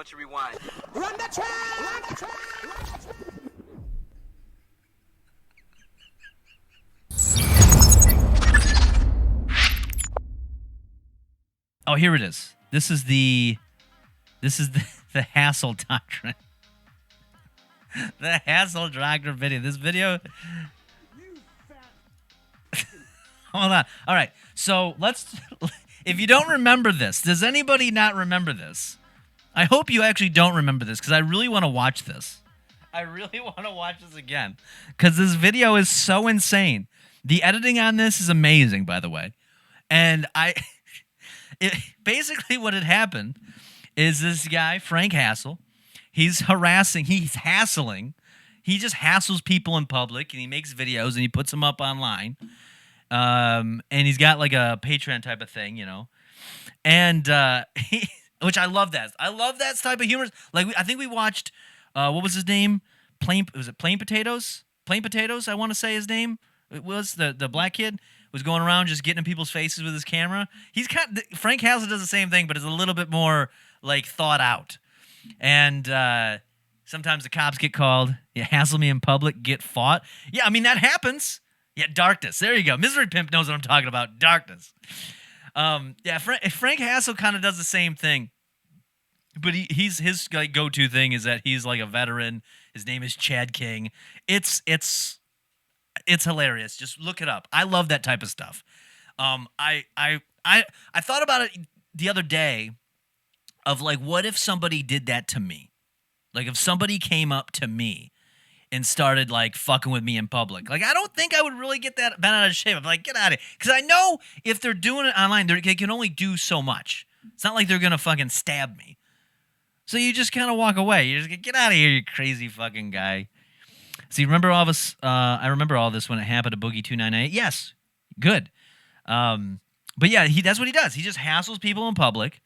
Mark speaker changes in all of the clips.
Speaker 1: What's your rewind?
Speaker 2: Run the track! Run the track! Run the track!
Speaker 3: Oh, here it is. This is the Hassle Doctrine. The Hassle Doctrine video. This video. Hold on. All right. So let's. If you don't remember this, does anybody not remember this? I hope you actually don't remember this because I really want to watch this. I really want to watch this again because this video is so insane. The editing on this is amazing, by the way. And basically what had happened is this guy, Frank Hassle, he's hassling. He just hassles people in public and he makes videos and he puts them up online. And he's got like a Patreon type of thing, you know. And which I love that. I love that type of humor. Like I think we watched what was his name? Plain Potatoes? Plain Potatoes, I want to say his name. It was the black kid was going around just getting in people's faces with his camera. Frank Hassle does the same thing, but it's a little bit more like thought out. And sometimes the cops get called. You hassle me in public, get fought. Yeah, I mean that happens. Yeah, darkness. There you go. Misery Pimp knows what I'm talking about. Darkness. Yeah, Frank Hassle kind of does the same thing, but his like go-to thing is that he's like a veteran. His name is Chad King. It's hilarious. Just look it up. I love that type of stuff. I thought about it the other day of like, what if somebody did that to me? Like if somebody came up to me and started like fucking with me in public. Like I don't think I would really get that bent out of shape. I'm like, get out of here. Because I know if they're doing it online, they can only do so much. It's not like they're going to fucking stab me. So you just kind of walk away. You just get out of here, you crazy fucking guy. See, remember all this? I remember all this when it happened to Boogie2988. Yes, good. But yeah, that's what he does. He just hassles people in public.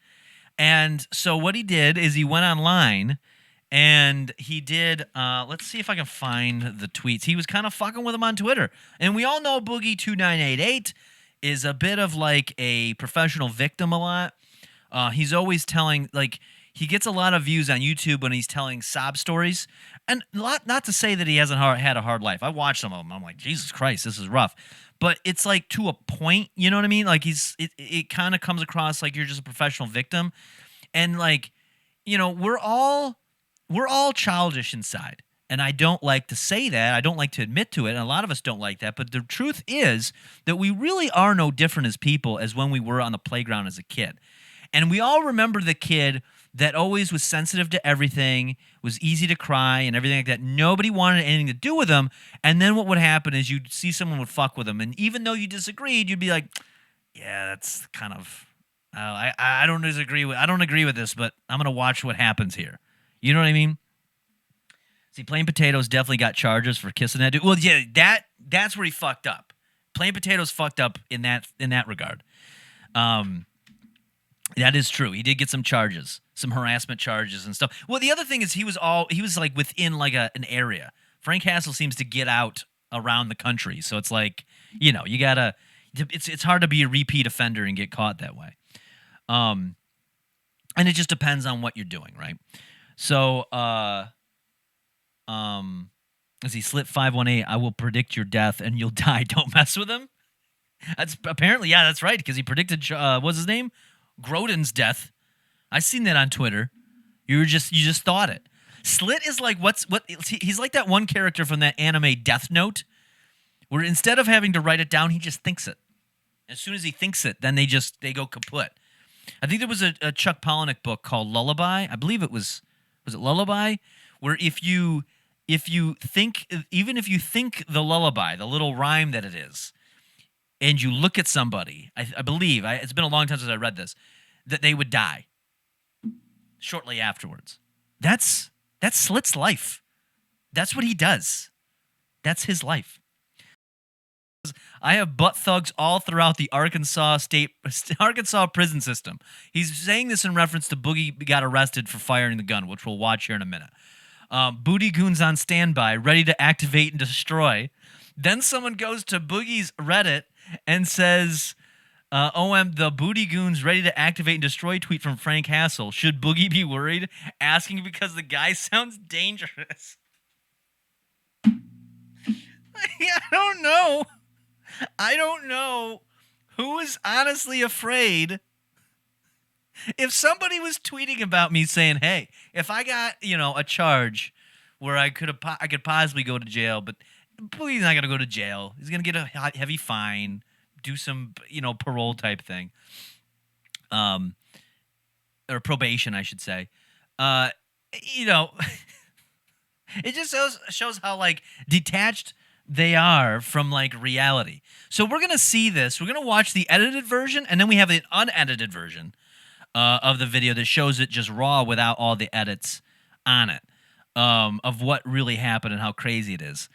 Speaker 3: And so what he did is he went online and he did, let's see if I can find the tweets. He was kind of fucking with him on Twitter. And we all know Boogie2988 is a bit of like a professional victim a lot. He's always telling, like, he gets a lot of views on YouTube when he's telling sob stories. And not to say that he hasn't had a hard life. I watched some of them. I'm like, Jesus Christ, this is rough. But it's like to a point, you know what I mean? Like it kind of comes across like you're just a professional victim. And like, you know, we're all childish inside. And I don't like to say that. I don't like to admit to it. And a lot of us don't like that. But the truth is that we really are no different as people as when we were on the playground as a kid. And we all remember the kid that always was sensitive to everything, was easy to cry and everything like that. Nobody wanted anything to do with him. And then what would happen is you'd see someone would fuck with him. And even though you disagreed, you'd be like, yeah, that's kind of, I don't agree with this, but I'm going to watch what happens here. You know what I mean? See, Plain Potatoes definitely got charges for kissing that dude. Well, yeah, that's where he fucked up. Plain Potatoes fucked up in that regard. That is true. He did get some charges, some harassment charges and stuff. Well, the other thing is he was like within like an area. Frank Hassle seems to get out around the country, so it's like, you know, you gotta. It's hard to be a repeat offender and get caught that way. And it just depends on what you're doing, right? So, as he slit 518, I will predict your death and you'll die. Don't mess with him. That's apparently, yeah, that's right, because he predicted what's his name? Grodin's death. I seen that on Twitter. You just thought it. Slit is like he's like that one character from that anime Death Note, where instead of having to write it down, he just thinks it. As soon as he thinks it, then they go kaput. I think there was a Chuck Palahniuk book called Lullaby. I believe it was it Lullaby, where if you think the lullaby, the little rhyme that it is, and you look at somebody, I believe, it's been a long time since I read this, that they would die shortly afterwards. That's Slit's life. That's what he does. That's his life. I have butt thugs all throughout the Arkansas prison system. He's saying this in reference to Boogie got arrested for firing the gun, which we'll watch here in a minute. Booty Goon's on standby, ready to activate and destroy. Then someone goes to Boogie's Reddit and says, OM, the booty goons ready to activate and destroy tweet from Frank Hassel. Should Boogie be worried? Asking because the guy sounds dangerous. I don't know. I don't know who is honestly afraid. If somebody was tweeting about me saying, "Hey, if I got, a charge where I could possibly go to jail, but Boogie's not going to go to jail. He's going to get a heavy fine, do some, parole type thing. Or probation, I should say. It just shows how like detached they are from like reality. So we're going to see this. We're going to watch the edited version, and then we have an unedited version of the video that shows it just raw without all the edits on it, of what really happened and how crazy it is.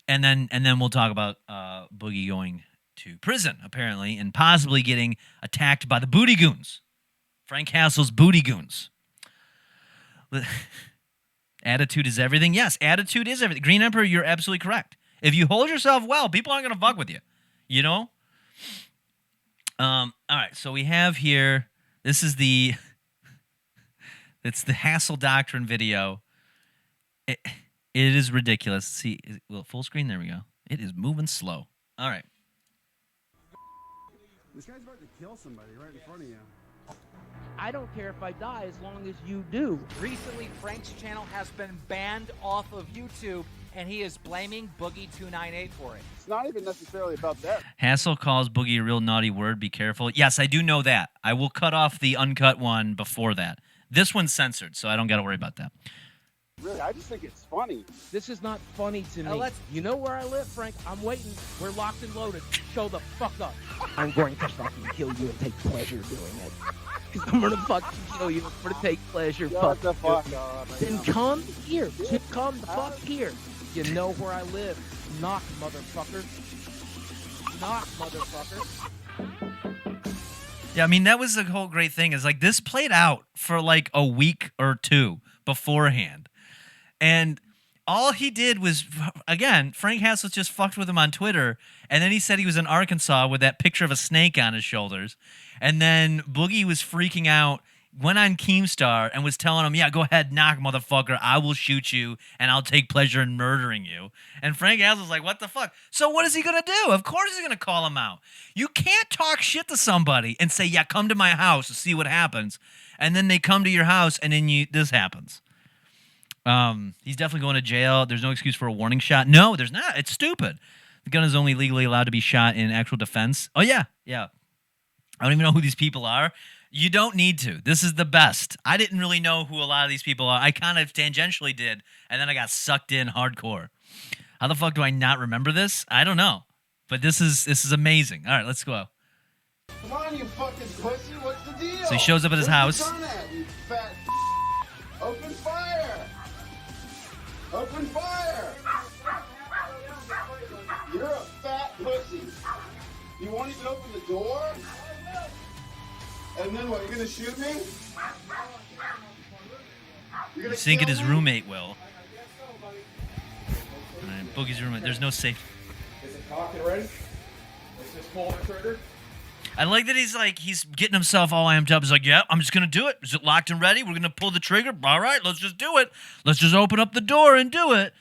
Speaker 3: And then we'll talk about Boogie going to prison, apparently, and possibly getting attacked by the booty goons. Frank Hassel's booty goons. Attitude is everything. Yes, attitude is everything. Green Emperor, you're absolutely correct. If you hold yourself well, people aren't going to fuck with you. You know? All right, so we have here, this is it's the Hassel Doctrine video. It is ridiculous. See, full screen, there we go. It is moving slow. All right.
Speaker 1: This guy's about to kill somebody right in front of you.
Speaker 4: I don't care if I die as long as you do.
Speaker 2: Recently, Frank's channel has been banned off of YouTube, and he is blaming Boogie2988 for it.
Speaker 1: It's not even necessarily about that.
Speaker 3: Hassel calls Boogie a real naughty word. Be careful. Yes, I do know that. I will cut off the uncut one before that. This one's censored, so I don't got to worry about that.
Speaker 1: Really, I just think it's funny.
Speaker 4: This is not funny to me. You know where I live, Frank? I'm waiting. We're locked and loaded. Show the fuck up. I'm going to fucking kill you and take pleasure doing it. Because I'm going to fucking kill you. I'm going to take pleasure.
Speaker 1: Shut the fuck up.
Speaker 4: Then come here. Just come the fuck here. You know where I live. Knock, motherfucker. Knock, motherfucker.
Speaker 3: Yeah, I mean, that was the whole great thing is like this played out for like a week or two beforehand. And all he did was, again, Frank Hassel just fucked with him on Twitter. And then he said he was in Arkansas with that picture of a snake on his shoulders. And then Boogie was freaking out, went on Keemstar and was telling him, yeah, go ahead, knock, motherfucker. I will shoot you and I'll take pleasure in murdering you. And Frank Hassel's like, what the fuck? So what is he going to do? Of course he's going to call him out. You can't talk shit to somebody and say, yeah, come to my house and see what happens. And then they come to your house and then this happens. He's definitely going to jail. There's no excuse for a warning shot. No, there's not. It's stupid. The gun is only legally allowed to be shot in actual defense. Oh, yeah. Yeah. I don't even know who these people are. You don't need to. This is the best. I didn't really know who a lot of these people are. I kind of tangentially did, and then I got sucked in hardcore. How the fuck do I not remember this? I don't know. But this is amazing. All right, let's go.
Speaker 1: Come on, you fucking pussy. What's the deal?
Speaker 3: So he shows up at his house.
Speaker 1: What's the gun at, you fat Open fire. Open fire. You're a fat pussy. You won't even open the door? And then what, you're gonna shoot me?
Speaker 3: He's thinking his roommate will. All right, Boogie's roommate. There's no safe.
Speaker 5: Is it cocked and ready? Is this pull the trigger?
Speaker 3: I like that he's getting himself all amped up. He's like, yeah, I'm just going to do it. Is it locked and ready? We're going to pull the trigger. All right, let's just do it. Let's just open up the door and do it.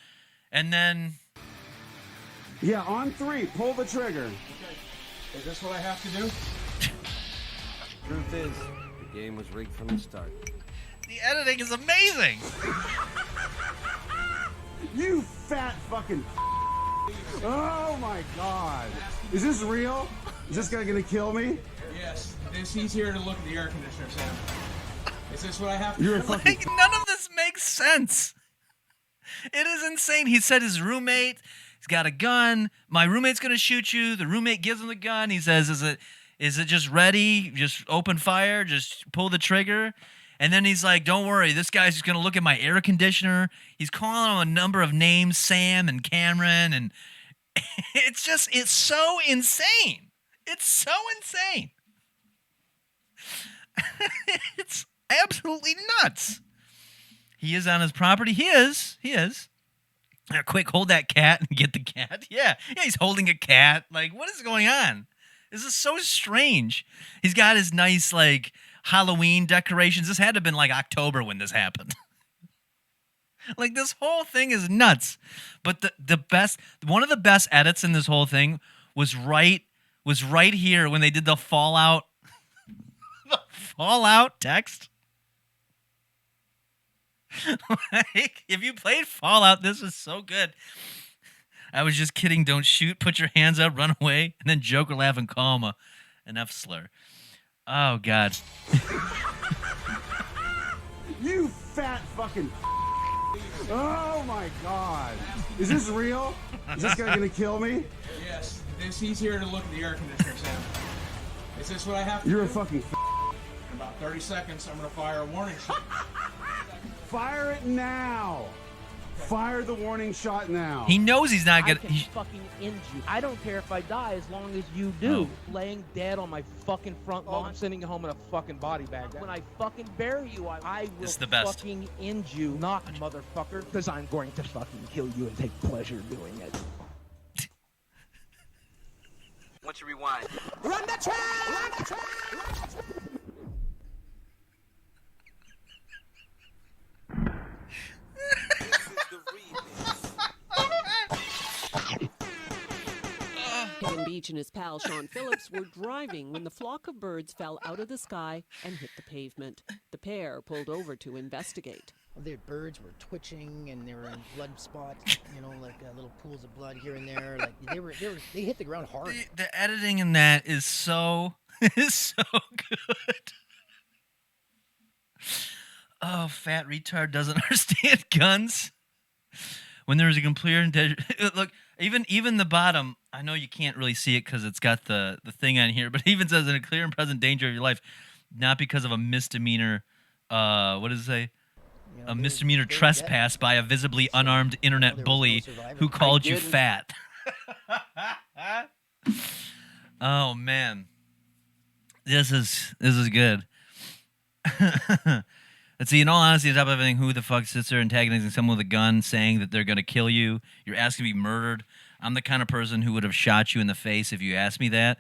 Speaker 3: And then...
Speaker 1: Yeah, on 3, pull the trigger.
Speaker 5: Okay. Is this what I have to do?
Speaker 6: Truth is, the game was rigged from the start.
Speaker 3: The editing is amazing.
Speaker 1: You fat fucking... Oh my god. Is this real? Is this guy gonna kill me?
Speaker 5: Yes. He's here to look at the air conditioner, Sam. Is this what I have to
Speaker 1: You're a
Speaker 5: do?
Speaker 1: fucking...
Speaker 3: Like, none of this makes sense. It is insane. He said his roommate, he's got a gun. My roommate's going to shoot you. The roommate gives him the gun. He says, is it just ready? Just open fire. Just pull the trigger. And then he's like, don't worry. This guy's just going to look at my air conditioner. He's calling him a number of names, Sam and Cameron. And it's so insane. It's so insane. It's absolutely nuts. He is on his property. He is. Quick, hold that cat and get the cat. Yeah, he's holding a cat. Like, what is going on? This is so strange. He's got his nice, like, Halloween decorations. This had to have been, like, October when this happened. Like, this whole thing is nuts. But one of the best edits in this whole thing was right here when they did the Fallout, the Fallout text. Like, if you played Fallout, this was so good. I was just kidding. Don't shoot. Put your hands up. Run away. And then joke or laugh and call him an F slur. Oh, God.
Speaker 1: You fat fucking. Oh my God. Is this real? Is this guy gonna kill me?
Speaker 5: Yes. He's here to look at the air conditioner, Sam. Is this what I have to
Speaker 1: You're
Speaker 5: do?
Speaker 1: a fucking.
Speaker 5: In about 30 seconds, I'm gonna fire a warning shot.
Speaker 1: Fire it now. Fire the warning shot now.
Speaker 3: He knows he's not
Speaker 4: I
Speaker 3: gonna.
Speaker 4: can fucking end you. I don't care if I die as long as you do. Laying dead on my fucking front lawn. I'm sending you home in a fucking body bag. When I fucking bury you, I will
Speaker 3: This is the best.
Speaker 4: fucking end you. Not motherfucker. Because I'm going to fucking kill you and take pleasure doing it.
Speaker 6: Once you rewind.
Speaker 4: Run the track! Run the track! Run the track!
Speaker 7: Kevin Beach and his pal Sean Phillips were driving when the flock of birds fell out of the sky and hit the pavement. The pair pulled over to investigate.
Speaker 8: The birds were twitching and they were in blood spots, you know, like little pools of blood here and there. Like they hit the ground hard.
Speaker 3: The editing in that is so good. Oh, fat retard doesn't understand guns. When there is a complete look, even the bottom. I know you can't really see it because it's got the thing on here, but it even says in a clear and present danger of your life, not because of a misdemeanor. What does it say? You know, a misdemeanor trespass by a visibly unarmed internet bully who called you fat. Oh man, this is good. Let's see, in all honesty, on top of everything, who the fuck sits there antagonizing someone with a gun, saying that they're going to kill you? You're asking to be murdered. I'm the kind of person who would have shot you in the face if you asked me that.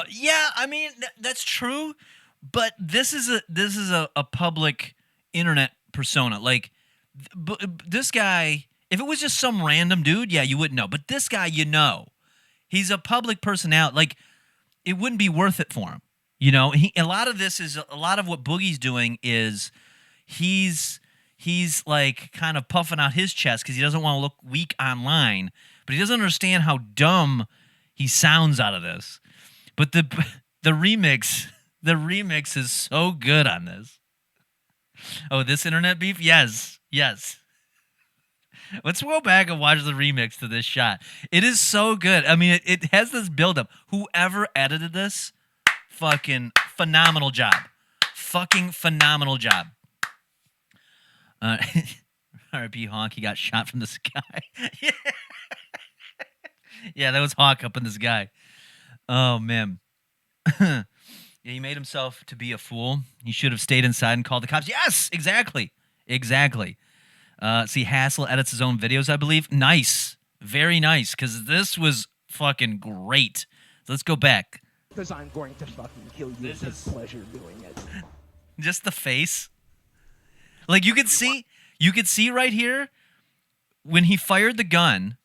Speaker 3: Yeah, I mean, that's true, but this is a public internet persona. Like, this guy, if it was just some random dude, yeah, you wouldn't know. But this guy, you know. He's a public personality. Like, it wouldn't be worth it for him. You know, a lot of what Boogie's doing is he's like kind of puffing out his chest because he doesn't want to look weak online, but he doesn't understand how dumb he sounds out of this. But the remix is so good on this. Oh, this internet beef? Yes. Let's go back and watch the remix to this shot. It is so good. I mean, it has this buildup. Whoever edited this, fucking phenomenal job. Fucking phenomenal job. R.I.P. Honk, he got shot from the sky. Yeah, that was Hawk up in the sky. Oh, man. Yeah, he made himself to be a fool. He should have stayed inside and called the cops. Yes, exactly. See, Hassel edits his own videos, I believe. Nice. Very nice, because this was fucking great. So let's go back.
Speaker 4: Because I'm going to fucking kill you and take pleasure doing it.
Speaker 3: Just the face. Like, you could see right here when he fired the gun.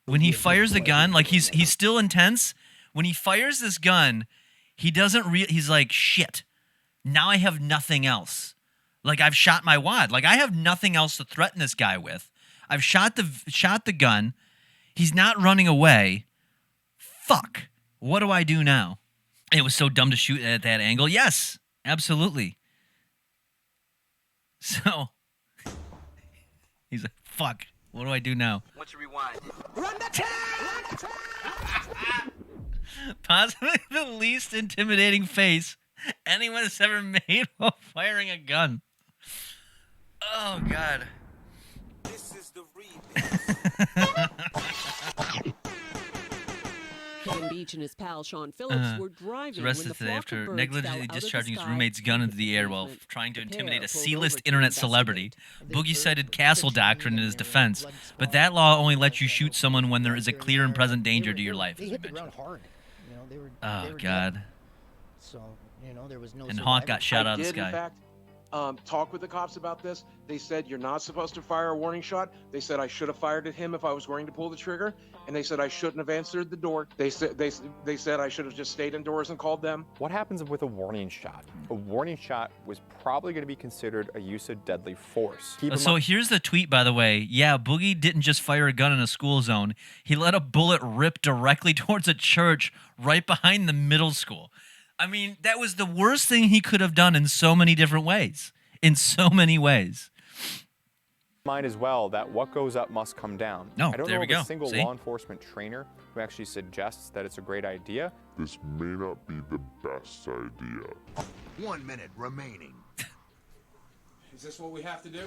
Speaker 3: When he fires the gun, like he's still intense. When he fires this gun, he doesn't he's like, shit. Now I have nothing else. Like, I've shot my wad. Like, I have nothing else to threaten this guy with. I've shot the gun. He's not running away. Fuck. What do I do now? It was so dumb to shoot at that angle. Yes, absolutely. So he's like, fuck. What do I do now?
Speaker 6: Once you rewind.
Speaker 4: Run the track!
Speaker 3: Possibly the least intimidating face anyone has ever made while firing a gun. Oh, God.
Speaker 6: This is the remix.
Speaker 7: Kevin Beach and his pal Sean Phillips were driving when
Speaker 3: arrested
Speaker 7: the
Speaker 3: today
Speaker 7: flock
Speaker 3: after
Speaker 7: of birds
Speaker 3: negligently
Speaker 7: fell out
Speaker 3: discharging
Speaker 7: of the
Speaker 3: his
Speaker 7: sky
Speaker 3: roommate's gun
Speaker 7: and
Speaker 3: into
Speaker 7: hit
Speaker 3: the air while
Speaker 7: pavement.
Speaker 3: trying to
Speaker 7: The
Speaker 3: intimidate
Speaker 7: pair
Speaker 3: a
Speaker 7: pulled
Speaker 3: C-list
Speaker 7: over to
Speaker 3: internet
Speaker 7: investigate.
Speaker 3: celebrity. Boogie cited Castle Doctrine in his defense, but that law only lets you shoot someone when there is a clear and present danger to your life.
Speaker 8: They
Speaker 3: as we
Speaker 8: hit the
Speaker 3: mentioned.
Speaker 8: ground hard. You they were.
Speaker 3: Oh,
Speaker 8: they were
Speaker 3: God.
Speaker 8: dead. So there was no.
Speaker 3: And Hawk got
Speaker 8: survivors.
Speaker 3: shot out of the
Speaker 9: did, in
Speaker 3: sky.
Speaker 9: fact, talk with the cops about this. They said you're not supposed to fire a warning shot. They said I should have fired at him if I was going to pull the trigger, and they said I shouldn't have answered the door. They said I should have just stayed indoors and called them.
Speaker 10: What happens with a warning shot? A warning shot was probably going to be considered a use of deadly force.
Speaker 3: So here's the tweet, by the way. Yeah, Boogie didn't just fire a gun in a school zone. He let a bullet rip directly towards a church right behind the middle school. I mean, that was the worst thing he could have done in so many different ways. In so many ways.
Speaker 10: Mind as well that what goes up must come down.
Speaker 3: No,
Speaker 10: I don't
Speaker 3: there
Speaker 10: know
Speaker 3: we
Speaker 10: of
Speaker 3: go.
Speaker 10: a single
Speaker 3: See?
Speaker 10: law enforcement trainer who actually suggests that it's a great idea.
Speaker 11: This may not be the best idea.
Speaker 12: 1 minute remaining.
Speaker 5: Is this what we have to do?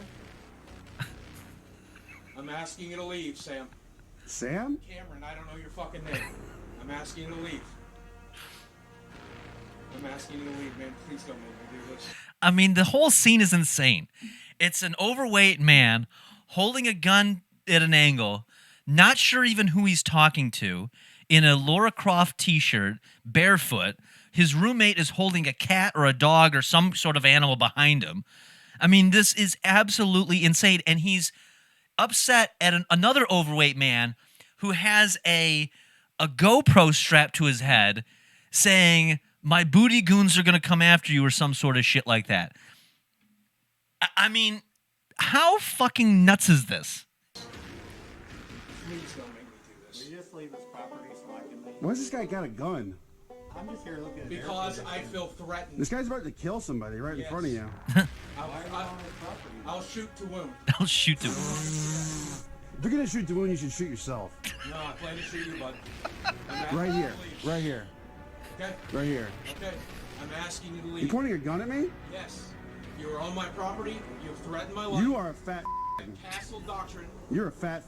Speaker 5: I'm asking you to leave, Sam.
Speaker 1: Sam?
Speaker 5: Cameron, I don't know your fucking name. I'm asking you to leave. I'm asking you to leave, man. Please don't make me do this.
Speaker 3: I mean, the whole scene is insane. It's an overweight man holding a gun at an angle, not sure even who he's talking to, in a Laura Croft t-shirt, barefoot. His roommate is holding a cat or a dog or some sort of animal behind him. I mean, this is absolutely insane. And he's upset at another overweight man who has a GoPro strapped to his head saying, "My booty goons are going to come after you," or some sort of shit like that. I mean, how fucking nuts is this?
Speaker 5: Please don't make me do this.
Speaker 13: Will you just leave this property so I can leave?
Speaker 1: Why has this guy got a gun?
Speaker 13: I'm just here looking at
Speaker 5: Because I feel threatened.
Speaker 1: This guy's about to kill somebody right in front of you.
Speaker 5: I'll shoot to wound.
Speaker 3: I'll shoot to
Speaker 1: If you're gonna shoot the wound, you should shoot yourself.
Speaker 5: No, I plan to shoot you, bud.
Speaker 1: Right here. Right here.
Speaker 5: Okay?
Speaker 1: Right here.
Speaker 5: Okay. I'm asking you to
Speaker 1: You
Speaker 5: leave.
Speaker 1: pointing a gun at me?
Speaker 5: Yes. You are on my property. You've threatened my life.
Speaker 1: You are a fat.
Speaker 5: Castle Doctrine.
Speaker 1: You're a fat.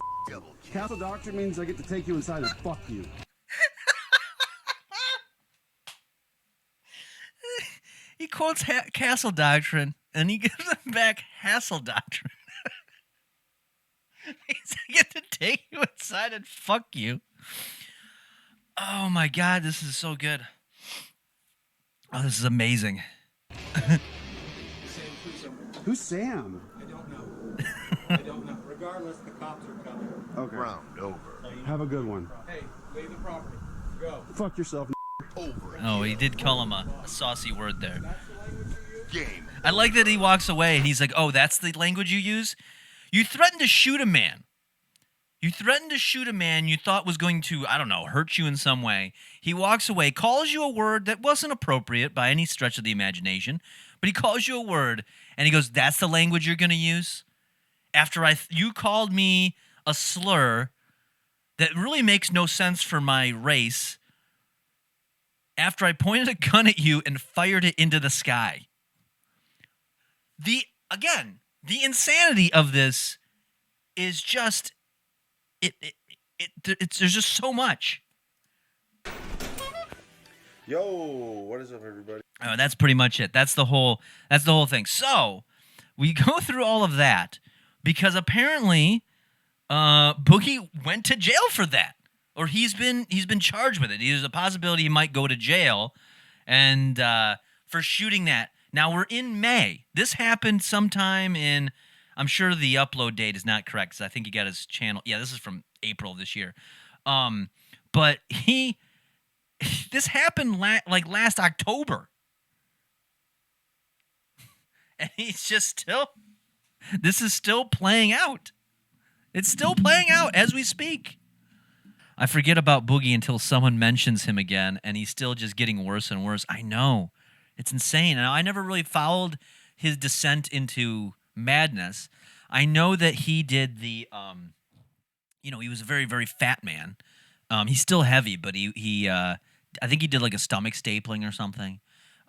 Speaker 1: Castle Doctrine means I get to take you inside and fuck you.
Speaker 3: He quotes Castle Doctrine, and he gives him back Hassle Doctrine. He's I get to take you inside and fuck you. Oh my God, this is so good. Oh, this is amazing.
Speaker 1: Who's Sam?
Speaker 5: I don't know. I don't know.
Speaker 13: Regardless, the cops are coming.
Speaker 1: Okay.
Speaker 12: Round over.
Speaker 1: Have a good one.
Speaker 5: Hey, leave the property. Go.
Speaker 1: Fuck yourself.
Speaker 12: Over.
Speaker 3: Oh, he did call him a saucy word there.
Speaker 12: Game.
Speaker 3: I like that he walks away and he's like, "Oh, that's the language you use? You threatened to shoot a man. You threatened to shoot a man you thought was going to, I don't know, hurt you in some way." He walks away, calls you a word that wasn't appropriate by any stretch of the imagination, but he calls you a word, and he goes, "That's the language you're going to use? After you called me a slur that really makes no sense for my race, after I pointed a gun at you and fired it into the sky." The insanity of this is just there's just so much.
Speaker 14: Yo, what is up, everybody?
Speaker 3: Oh, that's pretty much it. That's the whole thing. So we go through all of that because apparently Boogie went to jail for that, or he's been charged with it. There's a possibility he might go to jail and for shooting that. Now we're in May. This happened sometime in. I'm sure the upload date is not correct because I think he got his channel. Yeah, this is from April of this year. But this happened like last October. And he's just this is still playing out. It's still playing out as we speak. I forget about Boogie until someone mentions him again, and he's still just getting worse and worse. I know. It's insane. And I never really followed his descent into madness. I know that he did the, he was a very, very fat man. He's still heavy, but he I think he did like a stomach stapling or something.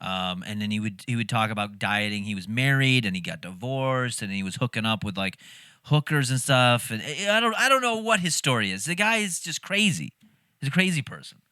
Speaker 3: And then he would talk about dieting. He was married and he got divorced and he was hooking up with like hookers and stuff. And I don't know what his story is. The guy is just crazy. He's a crazy person.